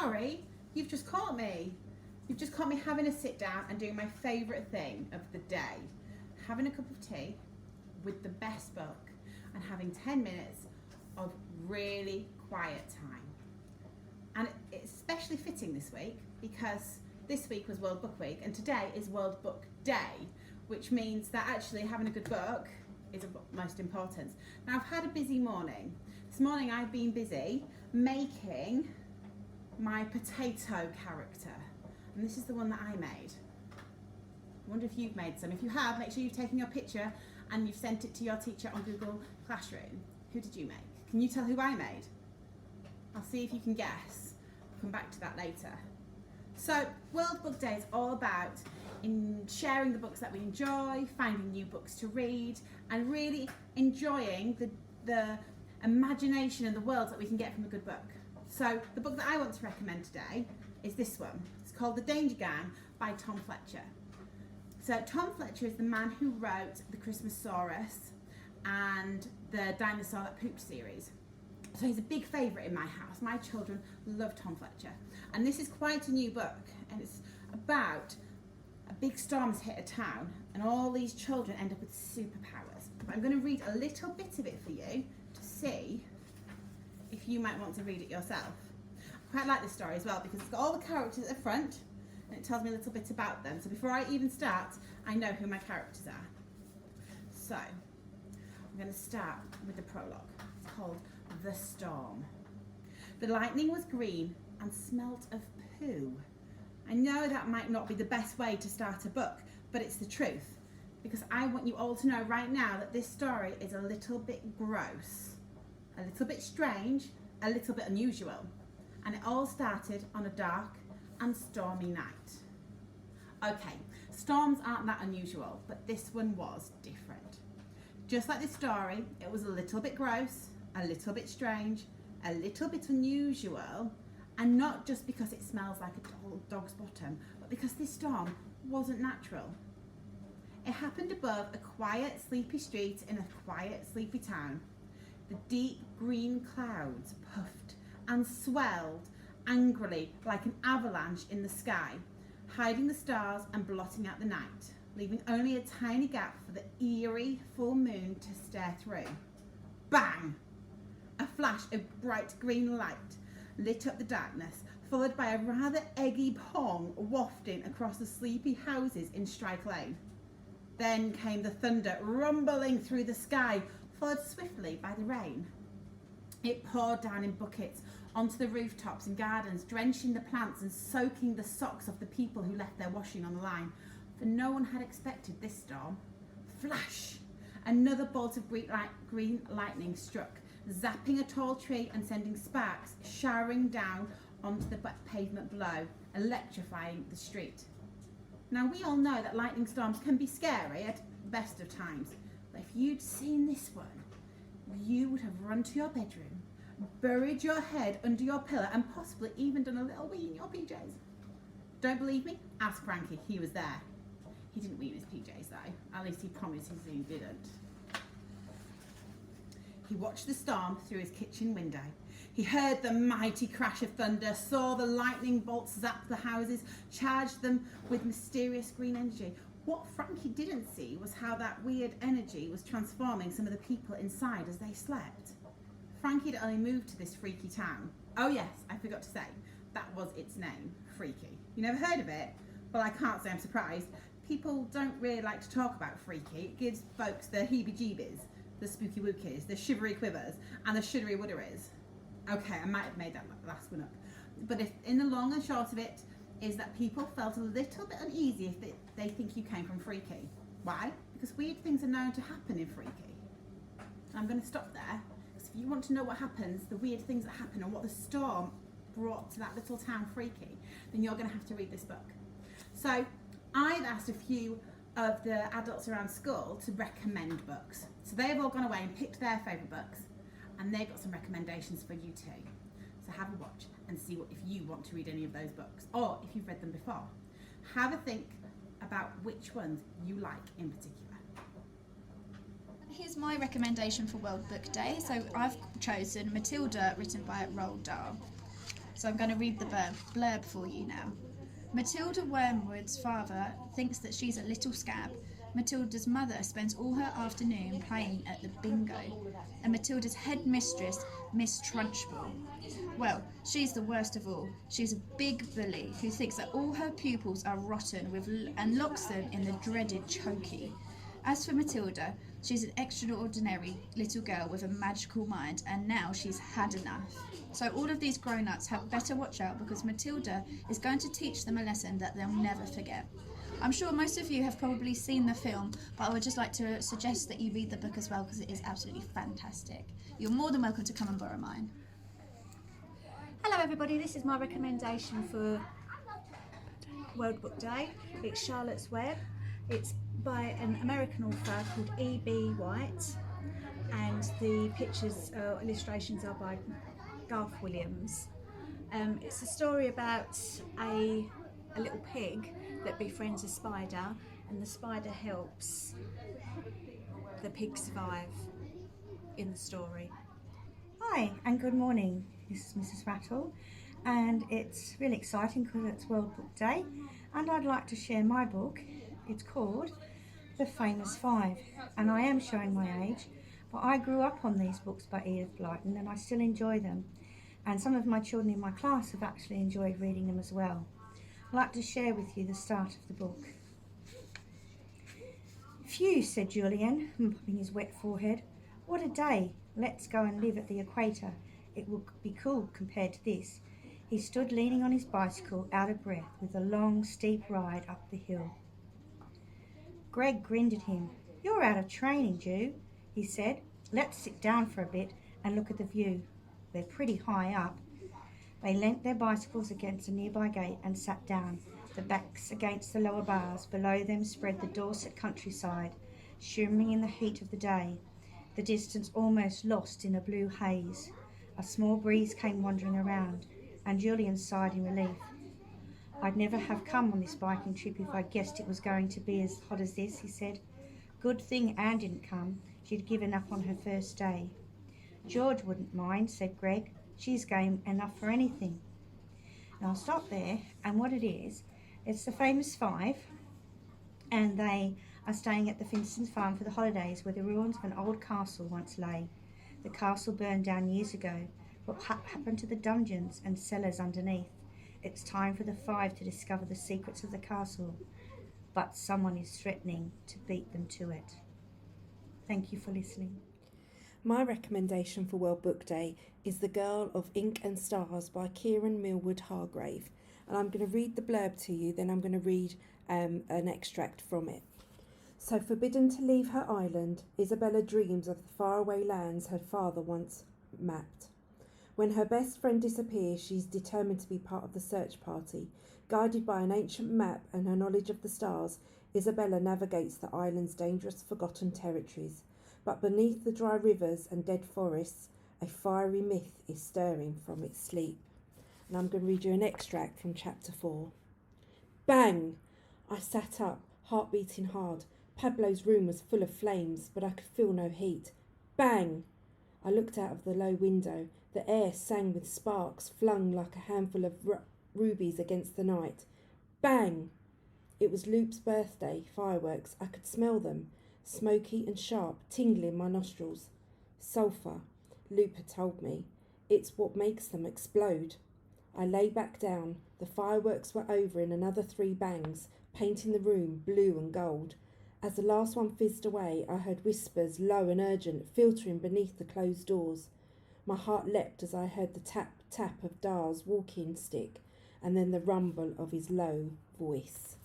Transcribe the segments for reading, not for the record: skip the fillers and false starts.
sorry, you've just caught me. You've just caught me having a sit down and doing my favourite thing of the day. Having a cup of tea with the best book and having 10 minutes of really quiet time. And it's especially fitting this week because this week was World Book Week and today is World Book Day, which means that actually having a good book is of most importance. Now, I've had a busy morning. This morning I've been busy making my potato character. And this is the one that I made. I wonder if you've made some. If you have, make sure you've taken your picture and you've sent it to your teacher on Google Classroom. Who did you make? Can you tell who I made? I'll see if you can guess. I'll come back to that later. So, World Book Day is all about sharing the books that we enjoy, finding new books to read, and really enjoying the imagination and the worlds that we can get from a good book. So, the book that I want to recommend today is this one. It's called The Danger Gang by Tom Fletcher. So, Tom Fletcher is the man who wrote The Christmasaurus and the Dinosaur That Pooped series. So he's a big favourite in my house. My children love Tom Fletcher. And this is quite a new book, and it's about a big storm has hit a town and all these children end up with superpowers. But I'm going to read a little bit of it for you to see if you might want to read it yourself. I quite like this story as well because it's got all the characters at the front and it tells me a little bit about them. So before I even start, I know who my characters are. So I'm going to start with the prologue. It's called The Storm. The lightning was green and smelt of poo. I know that might not be the best way to start a book, but it's the truth. Because I want you all to know right now that this story is a little bit gross, a little bit strange, a little bit unusual. And it all started on a dark and stormy night. Okay, storms aren't that unusual, but this one was different. Just like this story, it was a little bit gross, a little bit strange, a little bit unusual, and not just because it smells like a dog's bottom, but because this storm wasn't natural. It happened above a quiet, sleepy street in a quiet, sleepy town. The deep green clouds puffed and swelled angrily like an avalanche in the sky, hiding the stars and blotting out the night, leaving only a tiny gap for the eerie full moon to stare through. Bang! A flash of bright green light lit up the darkness, followed by a rather eggy pong wafting across the sleepy houses in Strike Lane. Then came the thunder rumbling through the sky, followed swiftly by the rain. It poured down in buckets onto the rooftops and gardens, drenching the plants and soaking the socks of the people who left their washing on the line. For no one had expected this storm. Flash! Another bolt of green lightning struck, zapping a tall tree and sending sparks showering down onto the pavement below, electrifying the street. Now, we all know that lightning storms can be scary at the best of times, but if you'd seen this one, you would have run to your bedroom, buried your head under your pillow, and possibly even done a little wee in your PJs. Don't believe me? Ask Frankie, he was there. He didn't wee in his PJs though, at least he promises he didn't. He watched the storm through his kitchen window. He heard the mighty crash of thunder, saw the lightning bolts zap the houses, charged them with mysterious green energy. What Frankie didn't see was how that weird energy was transforming some of the people inside as they slept. Frankie had only moved to this freaky town. Oh yes, I forgot to say, that was its name, Freaky. You never heard of it? Well, I can't say I'm surprised. People don't really like to talk about Freaky. It gives folks the heebie-jeebies, the spooky wookies, the shivery quivers, and the shuddery wudderies. Okay, I might have made that last one up. But if in the long and short of it is that people felt a little bit uneasy if they think you came from Freaky. Why? Because weird things are known to happen in Freaky. I'm going to stop there. Because if you want to know what happens, the weird things that happen and what the storm brought to that little town Freaky, then you're going to have to read this book. So I've asked a few of the adults around school to recommend books. So they've all gone away and picked their favourite books, and they've got some recommendations for you too. So have a watch and see if you want to read any of those books, or if you've read them before. Have a think about which ones you like in particular. Here's my recommendation for World Book Day. So I've chosen Matilda, written by Roald Dahl. So I'm going to read the blurb for you now. Matilda Wormwood's father thinks that she's a little scab. Matilda's mother spends all her afternoon playing at the bingo. And Matilda's head mistress, Miss Trunchbull, well, she's the worst of all. She's a big bully who thinks that all her pupils are rotten and locks them in the dreaded chokey. As for Matilda, she's an extraordinary little girl with a magical mind, and now she's had enough. So all of these grown-ups had better watch out, because Matilda is going to teach them a lesson that they'll never forget. I'm sure most of you have probably seen the film, but I would just like to suggest that you read the book as well, because it is absolutely fantastic. You're more than welcome to come and borrow mine. Hello everybody, this is my recommendation for World Book Day. It's Charlotte's Web. It's by an American author called E.B. White, and the pictures, illustrations are by Garth Williams. It's a story about a little pig that befriends a spider, and the spider helps the pig survive in the story. Hi and good morning, this is Mrs. Rattle, and it's really exciting because it's World Book Day, and I'd like to share my book. It's called The Famous Five, and I am showing my age, but I grew up on these books by Edith Blyton and I still enjoy them, and some of my children in my class have actually enjoyed reading them as well. I'd like to share with you the start of the book. "Phew," said Julian, mopping his wet forehead. "What a day. Let's go and live at the equator. It will be cool compared to this." He stood leaning on his bicycle, out of breath with a long, steep ride up the hill. Greg grinned at him. "You're out of training, Ju," he said. "Let's sit down for a bit and look at the view. They're pretty high up." They leant their bicycles against a nearby gate and sat down, the backs against the lower bars. Below them spread the Dorset countryside, shimmering in the heat of the day, the distance almost lost in a blue haze. A small breeze came wandering around, and Julian sighed in relief. "I'd never have come on this biking trip if I'd guessed it was going to be as hot as this," he said. "Good thing Anne didn't come. She'd given up on her first day." "George wouldn't mind," said Greg. "She's game enough for anything." Now I'll stop there, and what it is, it's the Famous Five, and they are staying at the Finston's farm for the holidays, where the ruins of an old castle once lay. The castle burned down years ago. What happened to the dungeons and cellars underneath? It's time for the five to discover the secrets of the castle, but someone is threatening to beat them to it. Thank you for listening. My recommendation for World Book Day is The Girl of Ink and Stars by Kieran Millwood Hargrave. And I'm going to read the blurb to you, then I'm going to read an extract from it. So, forbidden to leave her island, Isabella dreams of the faraway lands her father once mapped. When her best friend disappears, she's determined to be part of the search party. Guided by an ancient map and her knowledge of the stars, Isabella navigates the island's dangerous forgotten territories. But beneath the dry rivers and dead forests, a fiery myth is stirring from its sleep. And I'm going to read you an extract from chapter 4. Bang! I sat up, heart beating hard. Pablo's room was full of flames, but I could feel no heat. Bang! I looked out of the low window. The air sang with sparks flung like a handful of rubies against the night. Bang! It was Loop's birthday, fireworks. I could smell them, smoky and sharp, tingling my nostrils. Sulphur, Loop had told me. It's what makes them explode. I lay back down. The fireworks were over in another 3 bangs, painting the room blue and gold. As the last one fizzed away, I heard whispers, low and urgent, filtering beneath the closed doors. My heart leapt as I heard the tap-tap of Dar's walking stick, and then the rumble of his low voice.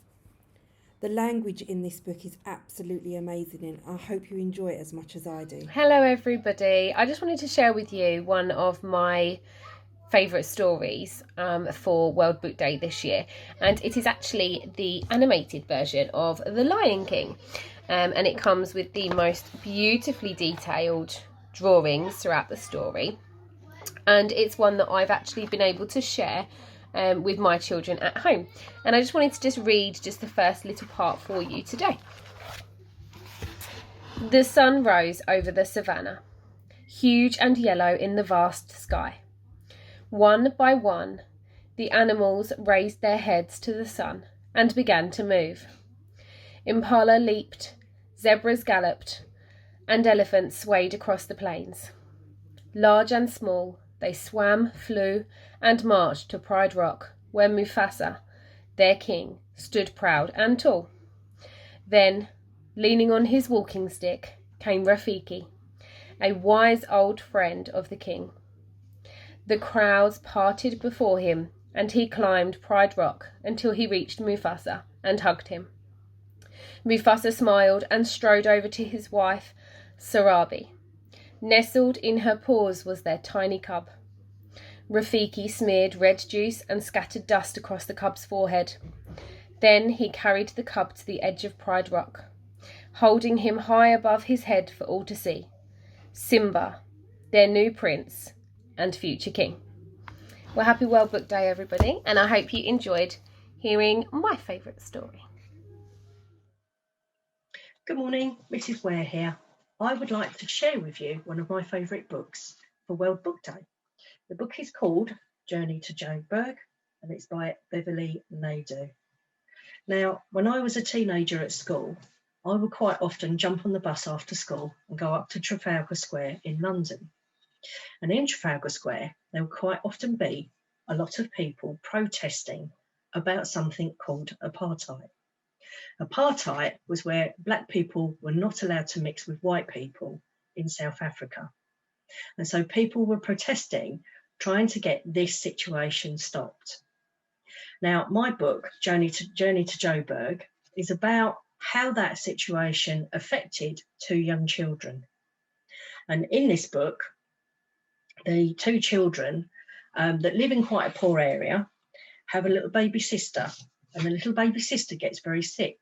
The language in this book is absolutely amazing, and I hope you enjoy it as much as I do. Hello everybody, I just wanted to share with you one of my favourite stories for World Book Day this year, and it is actually the animated version of The Lion King, and it comes with the most beautifully detailed drawings throughout the story, and it's one that I've actually been able to share with my children at home, and I just wanted to read the first little part for you today. The sun rose over the savannah, huge and yellow in the vast sky. One by one, the animals raised their heads to the sun and began to move. Impala leaped, zebras galloped, and elephants swayed across the plains. Large and small, they swam, flew, and marched to Pride Rock, where Mufasa, their king, stood proud and tall. Then, leaning on his walking stick, came Rafiki, a wise old friend of the king. The crowds parted before him, and he climbed Pride Rock until he reached Mufasa and hugged him. Mufasa smiled and strode over to his wife, Sarabi. Nestled in her paws was their tiny cub. Rafiki smeared red juice and scattered dust across the cub's forehead. Then he carried the cub to the edge of Pride Rock, holding him high above his head for all to see. Simba, their new prince and future king. Well, happy World Book Day, everybody, and I hope you enjoyed hearing my favourite story. Good morning, Mrs. Ware here. I would like to share with you one of my favourite books for World Book Day. The book is called Journey to Joburg, and it's by Beverly Naidoo. Now, when I was a teenager at school, I would quite often jump on the bus after school and go up to Trafalgar Square in London. And in Trafalgar Square, there would quite often be a lot of people protesting about something called apartheid. Apartheid was where black people were not allowed to mix with white people in South Africa. And so people were protesting, trying to get this situation stopped. Now, my book, Journey to Joburg, is about how that situation affected two young children. And in this book, the two children that live in quite a poor area have a little baby sister, and the little baby sister gets very sick.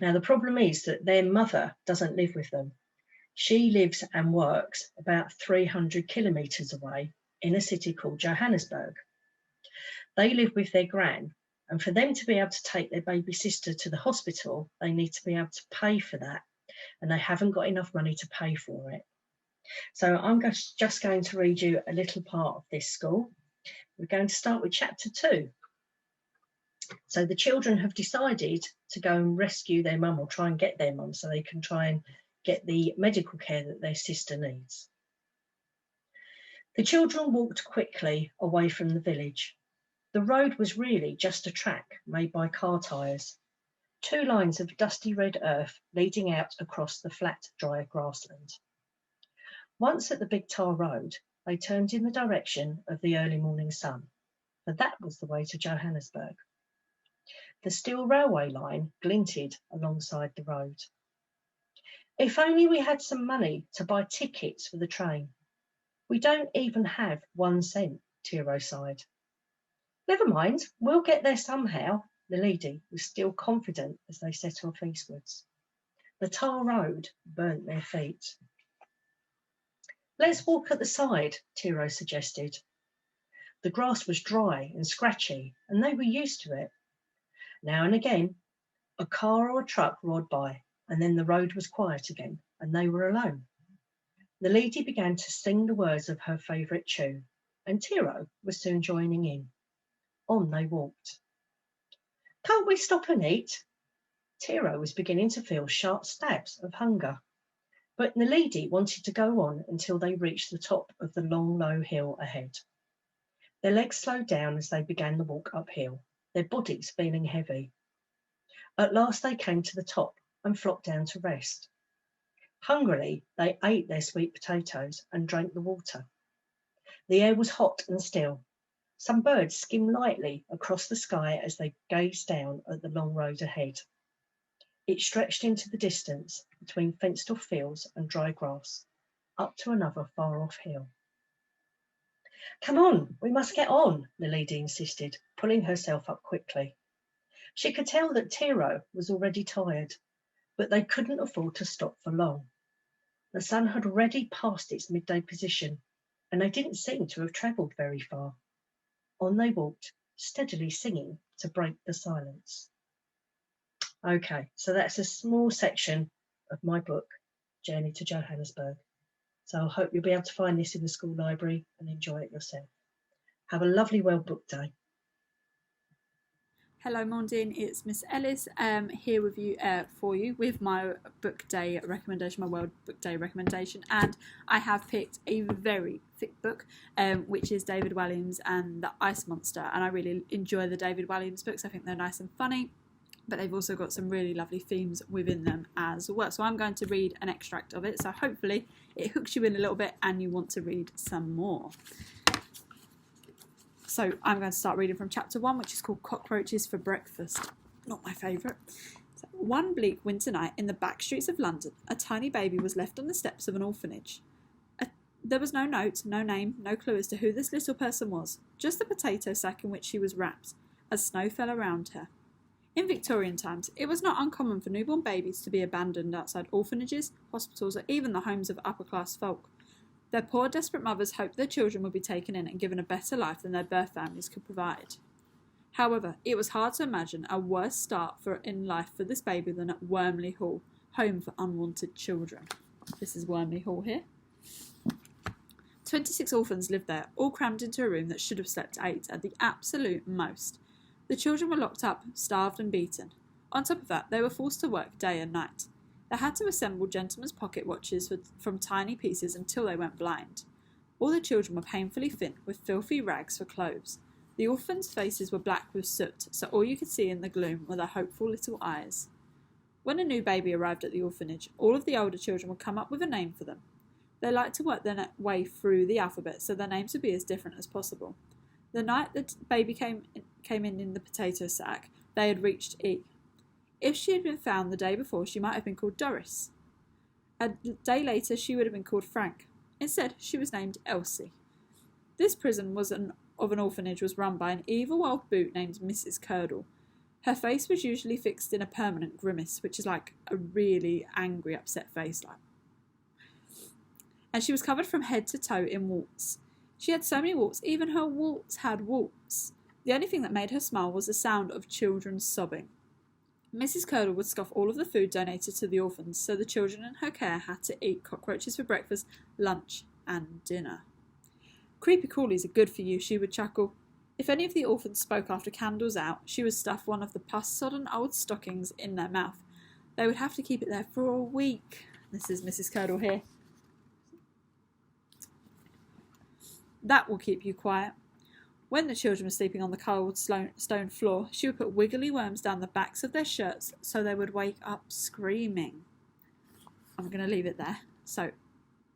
Now, the problem is that their mother doesn't live with them. She lives and works about 300 kilometres away in a city called Johannesburg. They live with their gran, and for them to be able to take their baby sister to the hospital, they need to be able to pay for that, and they haven't got enough money to pay for it. So I'm just going to read you a little part of this school. We're going to start with chapter 2. So the children have decided to go and rescue their mum, or try and get their mum, so they can try and get the medical care that their sister needs. The children walked quickly away from the village. The road was really just a track made by car tyres, 2 lines of dusty red earth leading out across the flat, dry grassland. Once at the big tar road, they turned in the direction of the early morning sun, for that was the way to Johannesburg. The steel railway line glinted alongside the road. If only we had some money to buy tickets for the train. We don't even have 1 cent, Tiro sighed. Never mind, we'll get there somehow, the lady was still confident as they set off eastwards. The tar road burnt their feet. Let's walk at the side, Tiro suggested. The grass was dry and scratchy, and they were used to it. Now and again, a car or a truck roared by, and then the road was quiet again, and they were alone. The lady began to sing the words of her favourite tune, and Tiro was soon joining in. On they walked. Can't we stop and eat? Tiro was beginning to feel sharp stabs of hunger, but the lady wanted to go on until they reached the top of the long, low hill ahead. Their legs slowed down as they began the walk uphill, their bodies feeling heavy. At last they came to the top and flopped down to rest. Hungrily, they ate their sweet potatoes and drank the water. The air was hot and still. Some birds skimmed lightly across the sky as they gazed down at the long road ahead. It stretched into the distance between fenced-off fields and dry grass, up to another far-off hill. Come on, we must get on, the lady insisted, pulling herself up quickly. She could tell that Tiro was already tired, but they couldn't afford to stop for long. The sun had already passed its midday position, and they didn't seem to have travelled very far. On they walked, steadily singing to break the silence. Okay, so that's a small section of my book, Journey to Johannesburg. So I hope you'll be able to find this in the school library and enjoy it yourself. Have a lovely World Book Day. Hello Mondin, it's Miss Ellis here with you for you with my book day recommendation, my World Book Day recommendation, and I have picked a very thick book which is David Walliams and the Ice Monster, and I really enjoy the David Walliams books. I think they're nice and funny, but they've also got some really lovely themes within them as well. So I'm going to read an extract of it, so hopefully it hooks you in a little bit and you want to read some more. So I'm going to start reading from chapter 1, which is called Cockroaches for Breakfast. Not my favourite. So, one bleak winter night in the back streets of London, a tiny baby was left on the steps of an orphanage. There was no note, no name, no clue as to who this little person was, just the potato sack in which she was wrapped, as snow fell around her. In Victorian times, it was not uncommon for newborn babies to be abandoned outside orphanages, hospitals, or even the homes of upper-class folk. Their poor, desperate mothers hoped their children would be taken in and given a better life than their birth families could provide. However, it was hard to imagine a worse start in life for this baby than at Wormley Hall, home for unwanted children. This is Wormley Hall here. 26 orphans lived there, all crammed into a room that should have slept 8 at the absolute most. The children were locked up, starved and beaten. On top of that, they were forced to work day and night. They had to assemble gentlemen's pocket watches from tiny pieces until they went blind. All the children were painfully thin, with filthy rags for clothes. The orphans' faces were black with soot, so all you could see in the gloom were their hopeful little eyes. When a new baby arrived at the orphanage, all of the older children would come up with a name for them. They liked to work their way through the alphabet so their names would be as different as possible. The night the baby came in the potato sack, they had reached E. If she had been found the day before, she might have been called Doris. A day later, she would have been called Frank. Instead, she was named Elsie. This prison of an orphanage was run by an evil old boot named Mrs. Curdle. Her face was usually fixed in a permanent grimace, which is like a really angry, upset face, and she was covered from head to toe in warts. She had so many warts, even her warts had warts. The only thing that made her smile was the sound of children sobbing. Mrs. Curdle would scoff all of the food donated to the orphans, so the children in her care had to eat cockroaches for breakfast, lunch, and dinner. Creepy crawlies are good for you, she would chuckle. If any of the orphans spoke after candles out, she would stuff one of the pus-sodden old stockings in their mouth. They would have to keep it there for a week. This is Mrs. Curdle here. That will keep you quiet. When the children were sleeping on the cold stone floor, she would put wiggly worms down the backs of their shirts so they would wake up screaming. I'm going to leave it there. So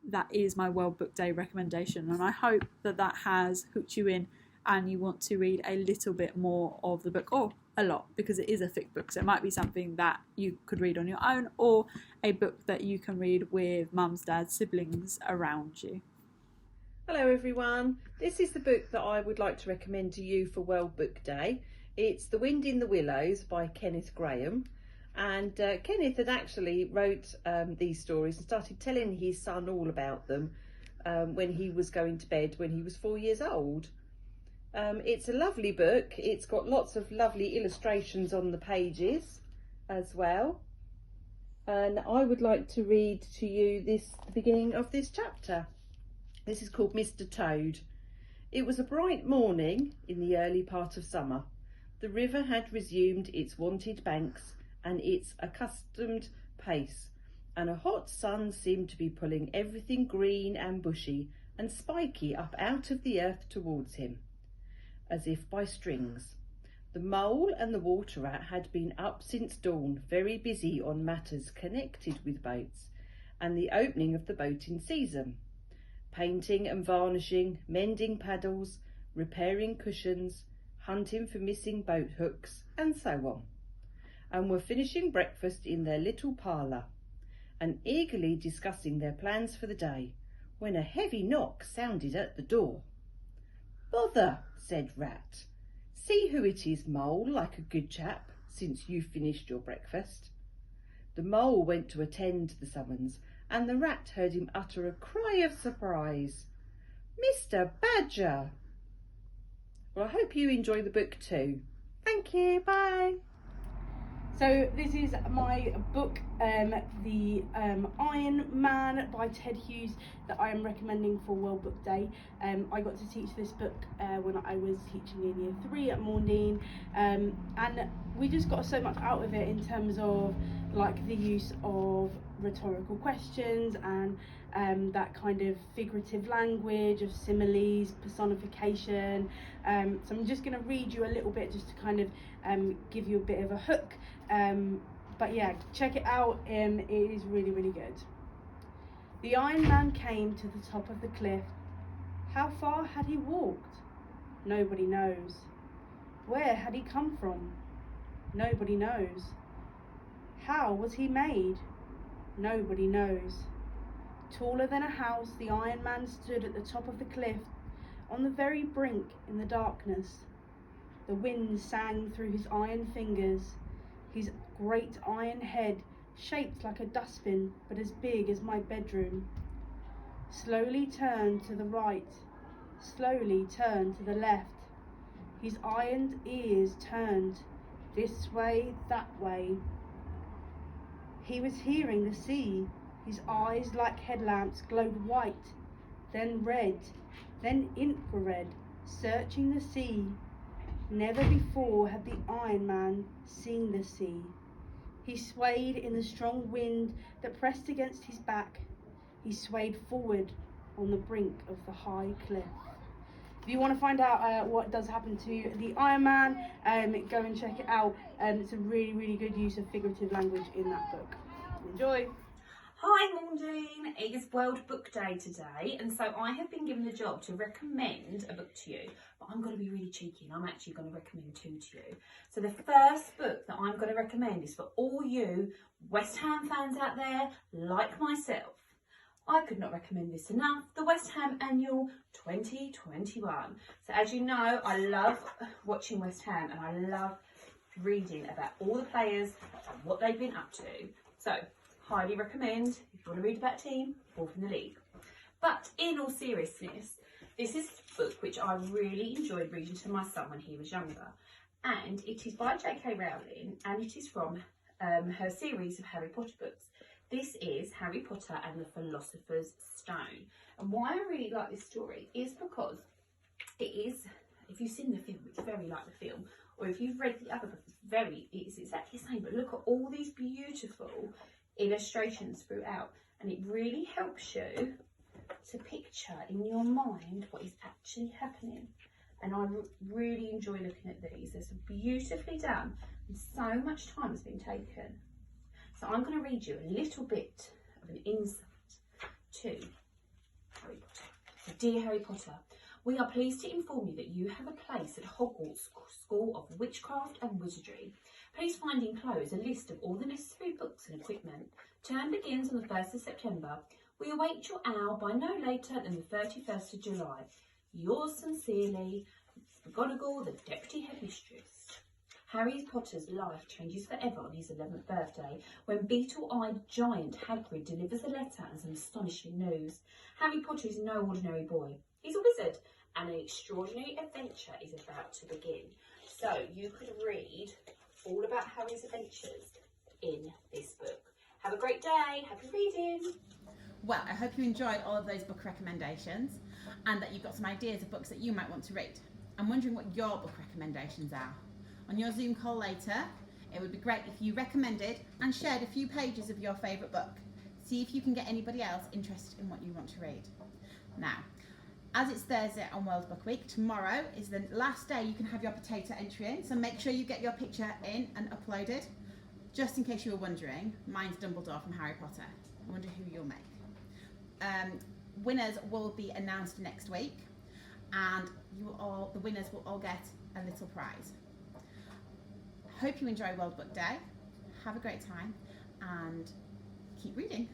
that is my World Book Day recommendation, and I hope that has hooked you in and you want to read a little bit more of the book, or a lot, because it is a thick book, so it might be something that you could read on your own, or a book that you can read with mums, dads, siblings around you. Hello everyone, this is the book that I would like to recommend to you for World Book Day. It's The Wind in the Willows by Kenneth Graham, and Kenneth had actually wrote these stories and started telling his son all about them when he was going to bed when he was 4 years old. It's a lovely book. It's got lots of lovely illustrations on the pages as well, and I would like to read to you the beginning of this chapter. This is called Mr. Toad. It was a bright morning in the early part of summer. The river had resumed its wonted banks and its accustomed pace, and a hot sun seemed to be pulling everything green and bushy and spiky up out of the earth towards him, as if by strings. The mole and the water rat had been up since dawn, very busy on matters connected with boats and the opening of the boating season. Painting and varnishing, mending paddles, repairing cushions, hunting for missing boat hooks, and so on, and were finishing breakfast in their little parlour, and eagerly discussing their plans for the day, when a heavy knock sounded at the door. "Bother," said Rat. "See who it is, Mole, like a good chap, since you've finished your breakfast." The Mole went to attend the summons, and the Rat heard him utter a cry of surprise. "Mr. Badger!" Well, I hope you enjoy the book too. Thank you, bye. So this is my book the Iron Man by Ted Hughes that I am recommending for World Book Day. I got to teach this book when I was teaching in Year 3 at Maundine, and we just got so much out of it in terms of like the use of rhetorical questions and that kind of figurative language of similes, personification. So I'm just going to read you a little bit just to kind of give you a bit of a hook. But yeah, check it out. It is really, really good. The Iron Man came to the top of the cliff. How far had he walked? Nobody knows. Where had he come from? Nobody knows. How was he made? Nobody knows. Taller than a house, the Iron Man stood at the top of the cliff, on the very brink in the darkness. The wind sang through his iron fingers. His great iron head, shaped like a dustbin, but as big as my bedroom, slowly turned to the right, slowly turned to the left. His ironed ears turned this way, that way. He was hearing the sea. His eyes, like headlamps, glowed white, then red, then infrared, searching the sea. Never before had the Iron Man seen the sea. He swayed in the strong wind that pressed against his back. He swayed forward on the brink of the high cliff. If you want to find out what does happen to the Iron Man, go and check it out. It's a really, really good use of figurative language in that book. Enjoy! Hi Maundine, it is World Book Day today, and so I have been given the job to recommend a book to you, but I'm going to be really cheeky and I'm actually going to recommend two to you. So the first book that I'm going to recommend is for all you West Ham fans out there, like myself. I could not recommend this enough, the West Ham Annual 2021. So as you know, I love watching West Ham and I love reading about all the players and what they've been up to. So highly recommend if you want to read about a team, fourth in the league. But in all seriousness, this is a book which I really enjoyed reading to my son when he was younger. And it is by J.K. Rowling and it is from her series of Harry Potter books. This is Harry Potter and the Philosopher's Stone. And why I really like this story is because it is, if you've seen the film, it's very like the film. Or if you've read the other book, it's exactly the same. But look at all these beautiful illustrations throughout, and it really helps you to picture in your mind what is actually happening. And I really enjoy looking at these. They're so beautifully done and so much time has been taken. So I'm going to read you a little bit of an insight to Harry Potter. So, dear Harry Potter, we are pleased to inform you that you have a place at Hogwarts School of Witchcraft and Wizardry. Please find enclosed a list of all the necessary books and equipment. Term begins on the 1st of September. We await your hour by no later than the 31st of July. Yours sincerely, McGonagall, the Deputy Headmistress. Harry Potter's life changes forever on his 11th birthday when beetle-eyed giant Hargrave delivers a letter and some astonishing news. Harry Potter is no ordinary boy. He's a wizard, and an extraordinary adventure is about to begin. So you could read all about Harry's adventures in this book. Have a great day. Happy reading. Well, I hope you enjoyed all of those book recommendations and that you've got some ideas of books that you might want to read. I'm wondering what your book recommendations are. On your Zoom call later, it would be great if you recommended and shared a few pages of your favourite book. See if you can get anybody else interested in what you want to read. Now, as it's Thursday on World Book Week, tomorrow is the last day you can have your potato entry in, so make sure you get your picture in and uploaded. Just in case you were wondering, mine's Dumbledore from Harry Potter. I wonder who you'll make. Winners will be announced next week, and the winners will all get a little prize. Hope you enjoy World Book Day. Have a great time and keep reading.